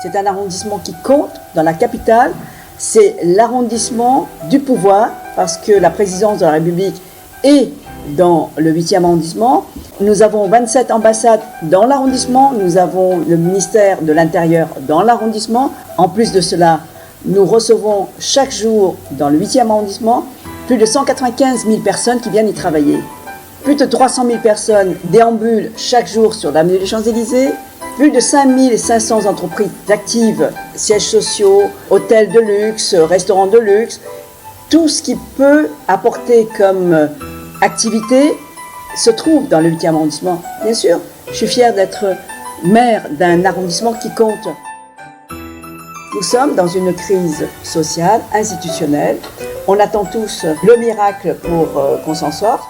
C'est un arrondissement qui compte dans la capitale. C'est l'arrondissement du pouvoir parce que la présidence de la République est dans le 8e arrondissement. Nous avons 27 ambassades dans l'arrondissement. Nous avons le ministère de l'Intérieur dans l'arrondissement. En plus de cela, nous recevons chaque jour dans le 8e arrondissement plus de 195 000 personnes qui viennent y travailler. Plus de 300 000 personnes déambulent chaque jour sur l'avenue des Champs-Élysées. Plus de 5 500 entreprises actives, sièges sociaux, hôtels de luxe, restaurants de luxe. Tout ce qui peut apporter comme activité se trouve dans le 8e arrondissement. Bien sûr, je suis fière d'être maire d'un arrondissement qui compte. Nous sommes dans une crise sociale, institutionnelle. On attend tous le miracle pour qu'on s'en sorte.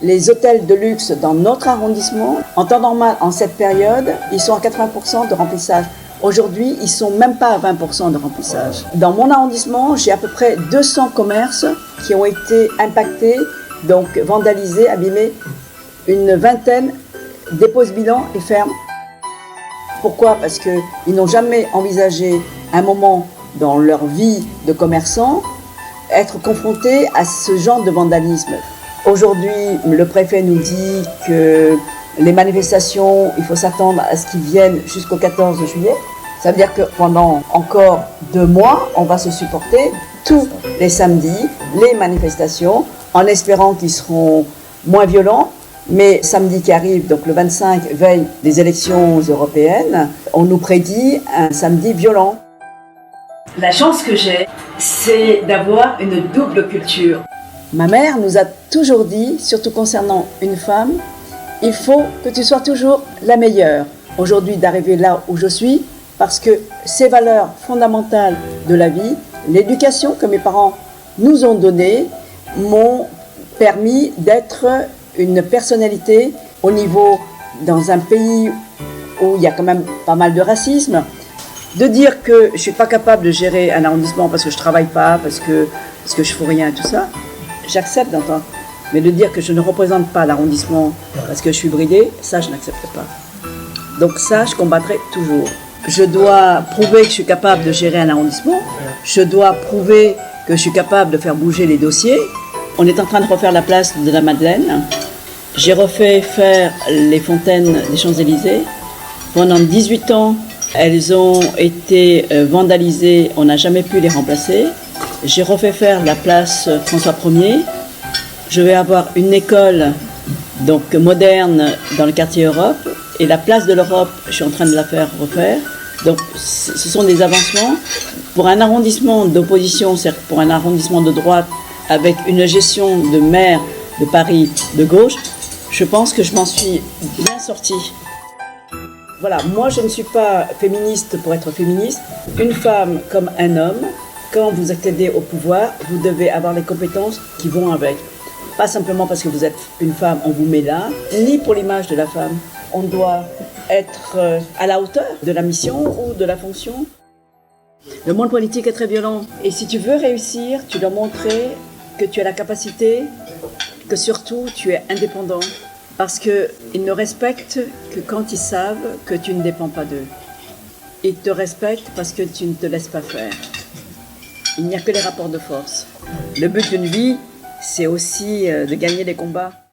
Les hôtels de luxe dans notre arrondissement, en temps normal, en cette période, ils sont à 80% de remplissage. Aujourd'hui, ils ne sont même pas à 20% de remplissage. Dans mon arrondissement, j'ai à peu près 200 commerces qui ont été impactés, donc vandalisés, abîmés. Une vingtaine déposent bilan et ferment. Pourquoi ? Parce qu'ils n'ont jamais envisagé un moment dans leur vie de commerçant être confrontés à ce genre de vandalisme. Aujourd'hui, le préfet nous dit que les manifestations, il faut s'attendre à ce qu'ils viennent jusqu'au 14 juillet. Ça veut dire que pendant encore 2 mois, on va se supporter tous les samedis, les manifestations, en espérant qu'ils seront moins violents. Mais samedi qui arrive, donc le 25, veille des élections européennes, on nous prédit un samedi violent. La chance que j'ai, c'est d'avoir une double culture. Ma mère nous a toujours dit, surtout concernant une femme, il faut que tu sois toujours la meilleure. Aujourd'hui, d'arriver là où je suis, parce que ces valeurs fondamentales de la vie, l'éducation que mes parents nous ont donnée, m'ont permis d'être une personnalité au niveau, dans un pays où il y a quand même pas mal de racisme. De dire que je ne suis pas capable de gérer un arrondissement parce que je ne travaille pas, parce que je ne fous rien, tout ça, j'accepte d'entendre. Mais de dire que je ne représente pas l'arrondissement parce que je suis bridée, ça je n'accepte pas. Donc ça, je combattrai toujours. Je dois prouver que je suis capable de gérer un arrondissement. Je dois prouver que je suis capable de faire bouger les dossiers. On est en train de refaire la place de la Madeleine. J'ai refait faire les fontaines des Champs-Élysées. Pendant 18 ans, elles ont été vandalisées. On n'a jamais pu les remplacer. J'ai refait faire la place François Ier. Je vais avoir une école donc moderne dans le quartier Europe. Et la place de l'Europe, je suis en train de la faire refaire. Donc ce sont des avancements. Pour un arrondissement d'opposition, c'est-à-dire pour un arrondissement de droite, avec une gestion de maire de Paris de gauche, je pense que je m'en suis bien sortie. Voilà, moi je ne suis pas féministe pour être féministe. Une femme comme un homme, quand vous accédez au pouvoir, vous devez avoir les compétences qui vont avec. Pas simplement parce que vous êtes une femme, on vous met là, ni pour l'image de la femme. On doit être à la hauteur de la mission ou de la fonction. Le monde politique est très violent. Et si tu veux réussir, tu dois montrer que tu as la capacité, que surtout tu es indépendant. Parce qu'ils ne respectent que quand ils savent que tu ne dépends pas d'eux. Ils te respectent parce que tu ne te laisses pas faire. Il n'y a que les rapports de force. Le but d'une vie, c'est aussi de gagner des combats.